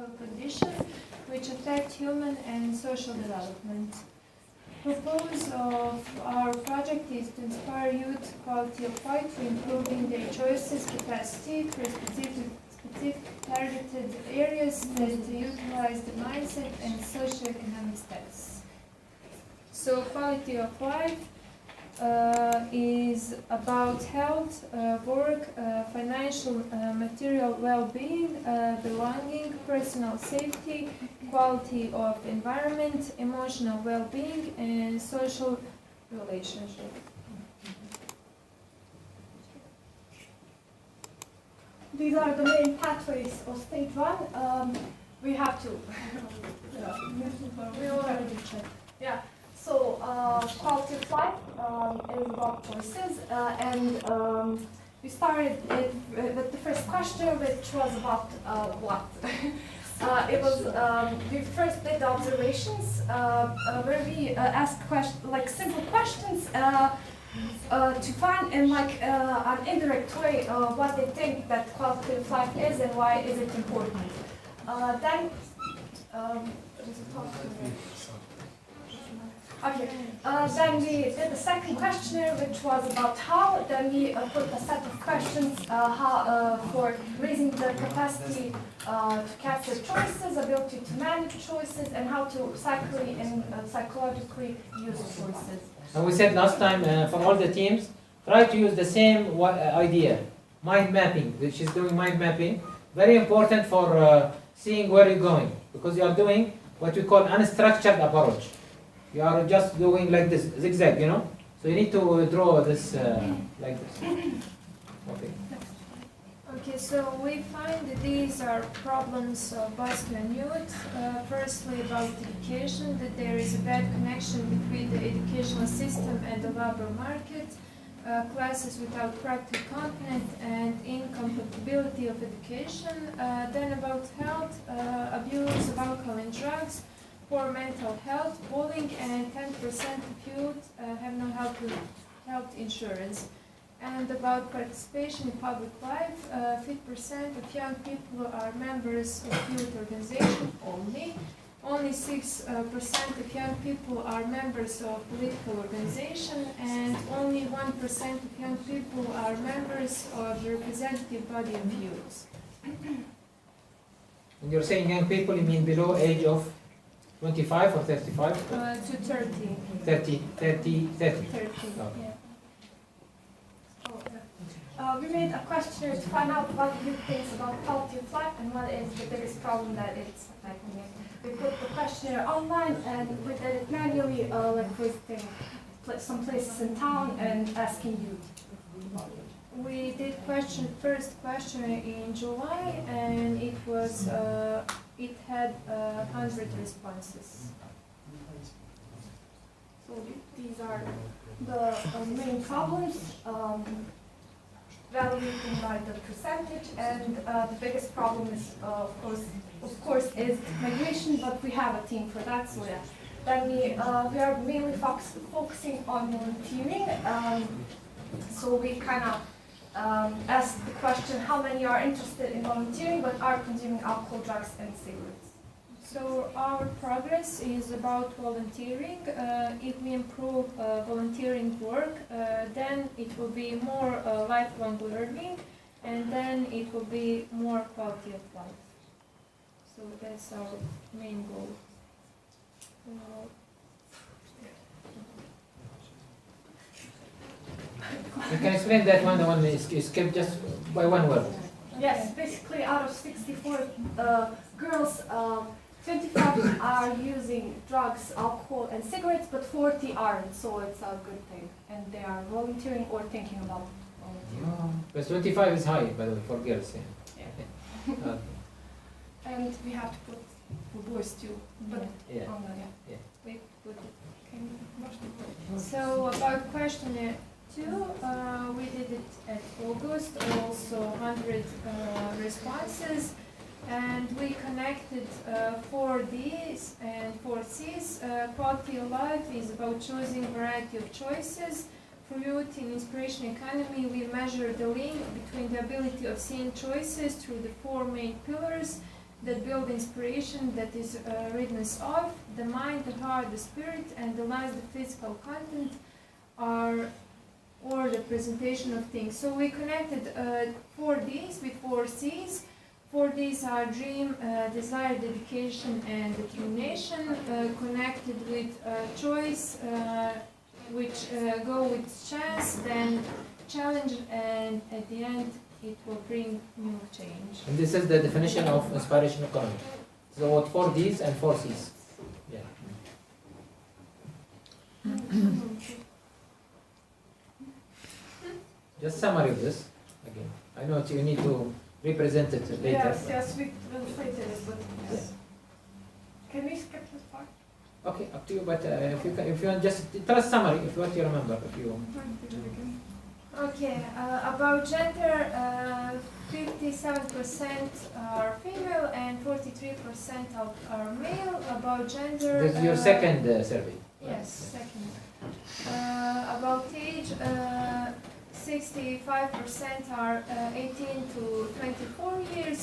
health conditions which affect human and social development. Purpose of our project is to inspire youth quality of life through improving their choices, capacity for specific targeted areas that utilize the mindset and socioeconomic status. So quality of life is about health, work, financial, material well-being, belonging, personal safety, quality of environment, emotional well-being, and social relationship. These are the main pathways of stage 1. We have to. We already checked. Yeah. So quality of life is about choices, and we started it with the first question, which was about what. It was we first did the observations where we asked simple questions to find in an indirect way what they think that quality of life is and why is it important. Then okay. Then we did the second questionnaire, which was about how. Then we put a set of questions for raising the capacity to capture choices, ability to manage choices, and how to psychically and psychologically use choices. And we said last time for all the teams, try to use the same idea, mind mapping, which is doing mind mapping. Very important for seeing where you're going, because you are doing what we call unstructured approach. You are just doing like this, zigzag, you know? So you need to draw this like this. Okay. Okay, so we find that these are problems of Bosnian youth. Firstly, about education, that there is a bad connection between the educational system and the labor market, classes without practical content, and incompatibility of education. Then about health, abuse of alcohol and drugs, poor mental health, bullying, and 10% of youth have no health insurance. And about participation in public life, 50% of young people are members of youth organizations only. Only 6% of young people are members of political organization, and only 1% of young people are members of the representative body of youths. When you're saying young people, you mean below age of 25 or 35? To 30. 30. 30, Okay. yeah. We made a questionnaire to find out what you think about quality of life and what is the biggest problem that it's affecting it. We put the questionnaire online and we did it manually, visiting some places in town and asking you. We did first questionnaire in July, and it was it had 100 responses. So these are the main problems. Evaluating by the percentage, and the biggest problem is, of course, is migration. But we have a team for that, so yeah. Then we are mainly focusing on volunteering. So we kind of asked the question: how many are interested in volunteering but are consuming alcohol, drugs, and cigarettes? So our progress is about volunteering. If we improve volunteering work, then it will be more lifelong learning, and then it will be more quality of life. So that's our main goal. You can explain that one, the one is kept just by one word. Yes, basically out of 64 girls, 25 are using drugs, alcohol, and cigarettes, but 40 aren't, so it's a good thing. And they are volunteering or thinking about volunteering. But 25 is high, by the way, for girls. Yeah. And we have to put for boys too. But Yeah. We put it. So about questionnaire 2, we did it at August, also 100 responses. And we connected 4 Ds and 4 Cs. Quality of life is about choosing variety of choices. For youth in inspiration economy, we measure the link between the ability of seeing choices through the 4 main pillars: that build inspiration, that is readiness of the mind, the heart, the spirit, and the last, the physical content, are or the presentation of things. So we connected 4 Ds with 4 Cs. 4 Ds are dream, desire, dedication, and determination, connected with choice, which go with chance, then challenge, and at the end it will bring new change. And this is the definition of inspiration economy. So what 4 Ds and 4 Cs. Yeah. Just summary of this again. I know you need to represent it later. Yes, we translated it, but yes. Can we skip this part? Okay, up to you. But if you want, just tell us summary if you want to remember. If you. Okay, about gender, 57% are female and 43% are male. About gender. This is your second survey. Yes, second. About age, 65% are 18 to 24 years,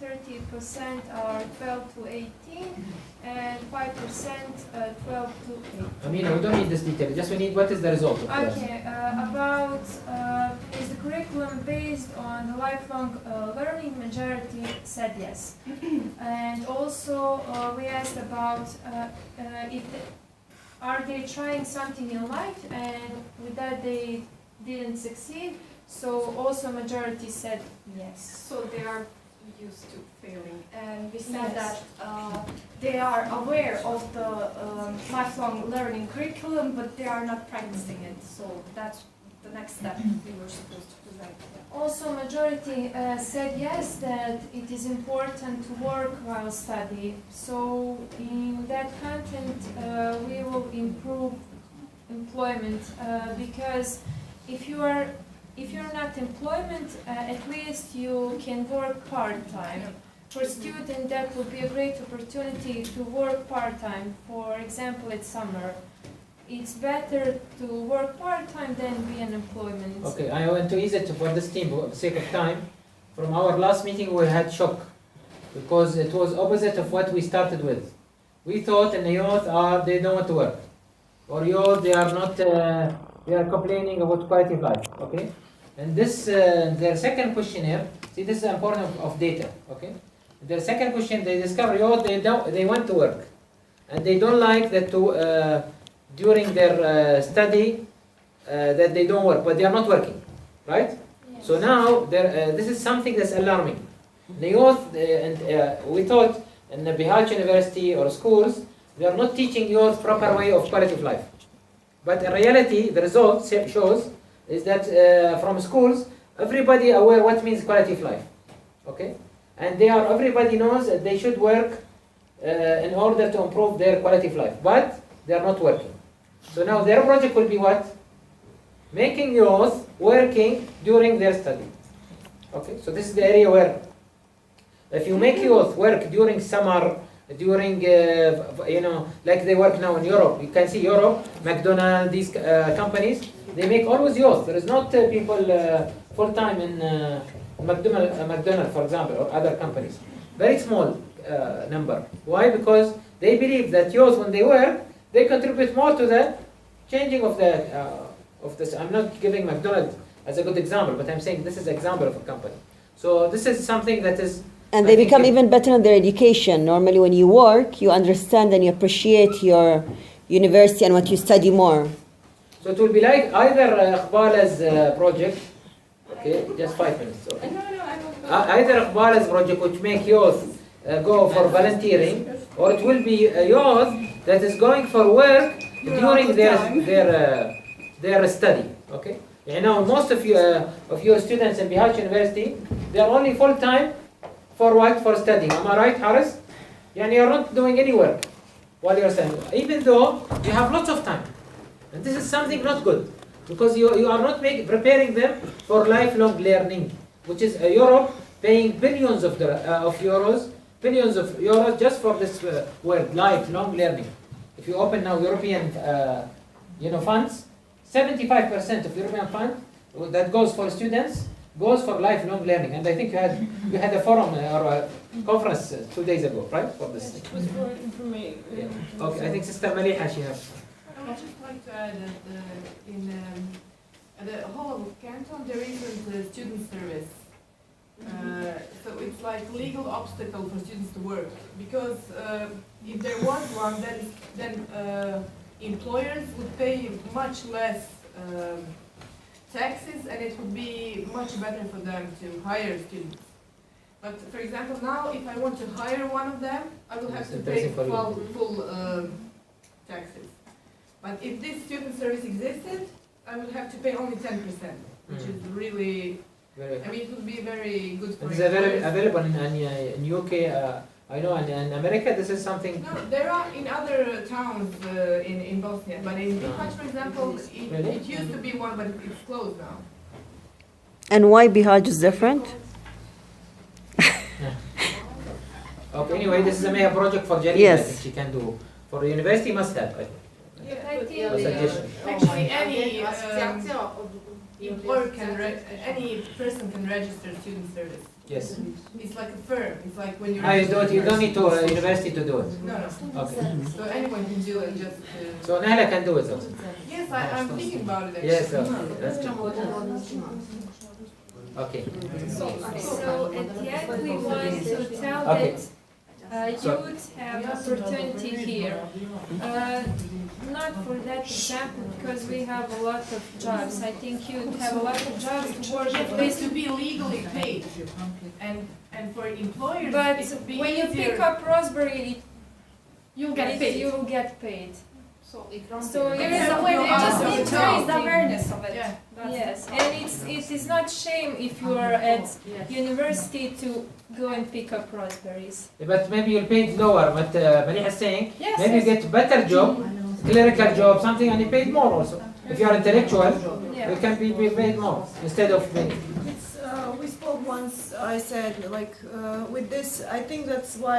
30% are 12 to 18, and 5% 12 to 8. I mean, we don't need this detail. Just we need what is the result of that. Okay, about is the curriculum based on the lifelong learning? Majority said yes. And also we asked about if are they trying something in life, and with that they didn't succeed. So also majority said yes. So they are used to failing, and we said Yes. that they are aware of the lifelong learning curriculum, but they are not practicing it. So that's the next step we were supposed to present. Also, majority said yes, that it is important to work while study. So in that content, we will improve employment because if you're not employment, at least you can work part-time. For student, that would be a great opportunity to work part-time. For example, it's summer. It's better to work part-time than be unemployment. Okay, I want to ease it for this team for the sake of time. From our last meeting, we had shock because it was opposite of what we started with. We thought in the youth they don't want to work, or youth they are not. They are complaining about quality of life. Okay, and this their second questionnaire. See, this is important of data. Okay, their second question they discover youth they want to work, and they don't like that to. During their study that they don't work, but they are not working, right? Yes. So now this is something that's alarming. The youth, we thought in the Bihar University or schools, they are not teaching youth proper way of quality of life. But in reality, the result shows is that from schools, everybody aware what means quality of life, okay? And everybody knows that they should work in order to improve their quality of life, but they are not working. So now their project will be what? Making youth working during their study. Okay, so this is the area where if you make youth work during summer, during, like they work now in Europe. You can see Europe, McDonald's, these companies, they make always youth. There is not people full-time in McDonald's, for example, or other companies. Very small number. Why? Because they believe that youth, when they work, they contribute more to the changing of this. I'm not giving McDonald's as a good example, but I'm saying this is an example of a company. So this is something that is. And they become even better in their education. Normally when you work, you understand and you appreciate your university and what you study more. So it will be like either Iqbala's project, okay, just 5 minutes. Okay. No, I don't. Either Iqbala's project, which make youth go for volunteering, or it will be a youth that is going for work during their study. Okay, you know most of your students in Bihar University, they are only full time for what? For studying. Am I right, Haris? And you are not doing any work while you are studying, even though you have lots of time. And this is something not good because you are not preparing them for lifelong learning, which is Europe paying billions of euros just for this word, lifelong learning. If you open now European funds, 75% of European fund that goes for students goes for lifelong learning. And I think you had a forum or a conference 2 days ago, right? For this. It was for information. Yeah. Okay, I think Sister Maliha, she has. I would just like to add that in the whole of Canton, there isn't a student service. So it's like legal obstacle for students to work. Because if there was one, then employers would pay much less taxes, and it would be much better for them to hire students. But for example, now if I want to hire one of them, I will have to pay full taxes. But if this student service existed, I would have to pay only 10%, which is really, I mean, it would be very good for It's employers. available in UK. I know in America this is something. No, there are in other towns in Bosnia, but in Bihać, for example, Really? it used to be one, but it's closed now. And why Bihaj is different? Okay, anyway, this is a mega project for Jalila. Yes. I think she can do. For the university, must have. I think. I think A suggestion. Actually, any employer can, any person can register student service. Yes. It's like a firm. It's like when you're. Ah, you don't need to university to do it. No, no. Okay. So anyone can do it. Just. So Nahla can do it also. Yes, I'm thinking about it. Actually. Yes, that's good. Okay. so. At the end, we want to tell Okay. that youth have opportunity here. Not for that example, because we have a lot of jobs. I think youth have a lot of jobs to work Yes, but with. to be legally paid, and for employers, But it would be when you easier. pick up Roseberry, You'll get paid. you will get paid. So There you is just a way you out just of need it to now. raise the awareness of it. Yeah. Yes, and it is not shame if you are at university to go and pick up raspberries. But maybe you'll pay it lower. But Maliha is saying Yes, maybe you get better job, clerical job, something, and you paid more also. If you are intellectual, Yeah. you can be paid more instead of paying. It's, we spoke once, I said, like, with this, I think that's why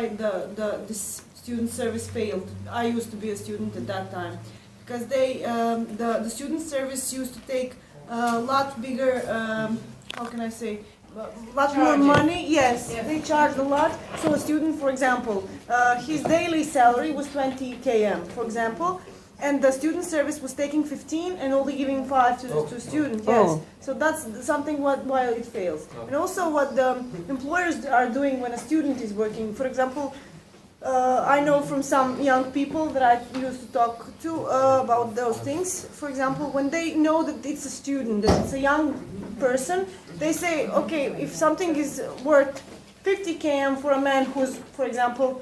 this student service failed. I used to be a student at that time. Because the student service used to take a lot bigger, how can I say, a lot more money. Yes, they charged a lot. So a student, for example, his daily salary was 20 km, for example, and the student service was taking 15 and only giving 5 to students. Yes, Oh. so that's something why it fails. And also what the employers are doing when a student is working. For example, I know from some young people that I used to talk to about those things. For example, when they know that it's a student, that it's a young person, they say, okay, if something is worth 50 km for a man who's, for example,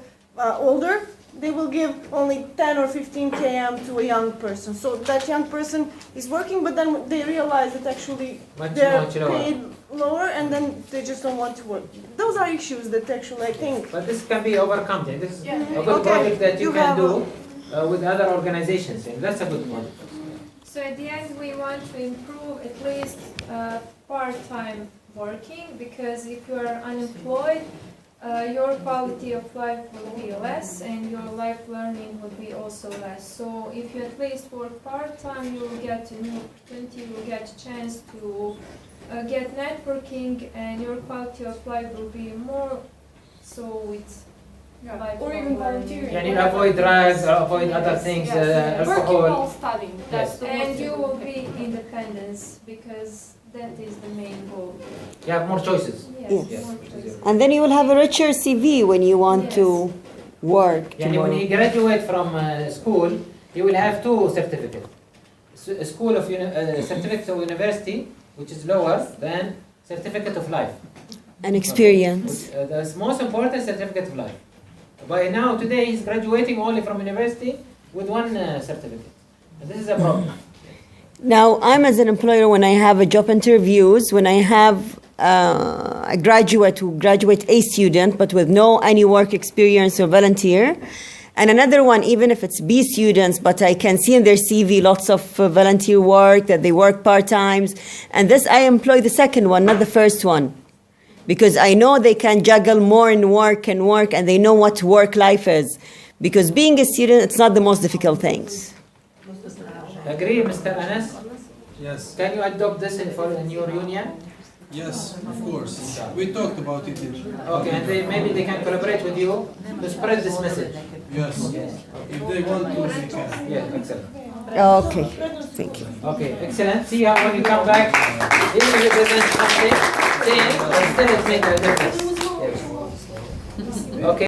older, they will give only 10 or 15 km to a young person. So that young person is working, but then they realize that actually they're Much lower. paid lower, and then they just don't want to work. Those are issues that actually I think. But this can be overcome. And this is Yeah. a good Okay, project that you you can have do with other organizations. And that's a good project. So at the end, we want to improve at least part-time working, because if you are unemployed, your quality of life will be less and your life learning will be also less. So if you at least work part-time, you will get a new opportunity, you will get a chance to get networking, and your quality of life will be more, so it's lifelong Or even learning. volunteering. Yeah, you avoid drugs, or avoid other things, Working alcohol. while studying. That's the And most you will important. be independent, because that is the main goal. You have more choices. Yes, Yes. more choices. And then you will have a richer CV when you want to work. Yani when tomorrow. he graduate from school, he will have 2 certificates. A school of certificate of university, which is lower than certificate of life. An experience. The most important certificate of life. By now, today, he's graduating only from university with 1 certificate. And this is a problem. Now, I'm as an employer, when I have a job interviews, when I have a graduate who graduate a student but with no any work experience or volunteer, and another one, even if it's B students, but I can see in their CV lots of volunteer work, that they work part-times, and this I employ the second one, not the first one. Because I know they can juggle more in work, and they know what work life is. Because being a student, it's not the most difficult things. Agree, Mr. Anas? Yes. Can you adopt this in your union? Yes, of course. We talked about it. Okay, and maybe they can collaborate with you to spread this message. Yes. If they want to, they can. Yeah, excellent. Okay, thank you. Okay, excellent. See how when you come back, even if you present something, same, still it makes a difference. Yes. Okay.